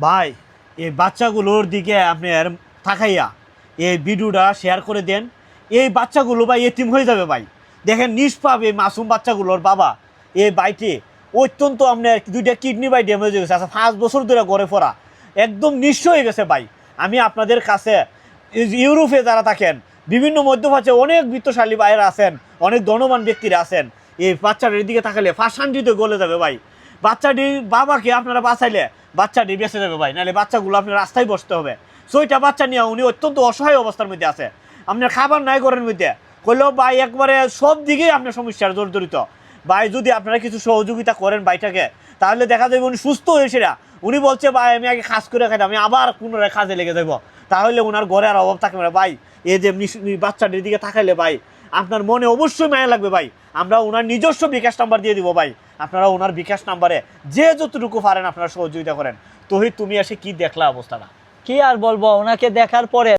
ভাই এই বাচ্চাগুলোর দিকে আপনি তাকাইয়া এই ভিডিওটা শেয়ার করে দেন। এই বাচ্চাগুলো ভাই এতিম হয়ে যাবে ভাই। দেখেন নিষ্পাপ এই মাসুম বাচ্চাগুলোর বাবা এই বাইটি অত্যন্ত আপনার দুইটা কিডনি বাই ড্যামেজ হয়ে গেছে। আচ্ছা 5 বছর ধরে গড়ে পড়া একদম নিঃস্ব হয়ে গেছে ভাই। আমি আপনাদের কাছে ইউরোপে যারা থাকেন বিভিন্ন মধ্যপ্রাচ্যে অনেক বিত্তশালী ভাইয়েরা আছেন, অনেক ধনবান ব্যক্তিরা আছেন, এই বাচ্চাটির দিকে তাকালে ফাঁসান্ডিতে গলে যাবে ভাই। বাচ্চাটির বাবাকে আপনারা বাঁচাইলে বাচ্চাটি বেঁচে যাবে ভাই, নাহলে বাচ্চাগুলো আপনার রাস্তায় বসতে হবে। ছয়টা বাচ্চা নিয়ে উনি অত্যন্ত অসহায় অবস্থার মধ্যে আছে। আপনার খাবার নাই ঘরের মধ্যে করলেও ভাই একবারে সব দিকেই আপনার সমস্যার জর্জরিত ভাই। যদি আপনারা কিছু সহযোগিতা করেন ভাইটাকে, তাহলে দেখা যাবে উনি সুস্থ হয়েছে না। উনি বলছে ভাই আমি আগে কাজ করে খাই, আমি আবার পুনরায় কাজে লেগে যাবো, তাহলে ওনার ঘরে আর অভাব থাকবে না ভাই। এই যে বাচ্চাটির দিকে তাকাইলে ভাই আপনার মনে অবশ্যই মায়া লাগবে ভাই। আমরা ওনার নিজস্ব বিকাশ নাম্বার দিয়ে দিব ভাই, আপনারা ওনার বিকাশ নাম্বারে যে যতটুকু পারেন আপনারা সহযোগিতা করেন। তহিদ তুমি এসে কি দেখলা অবস্থাটা? কি আর বলবো, ওনাকে দেখার পরে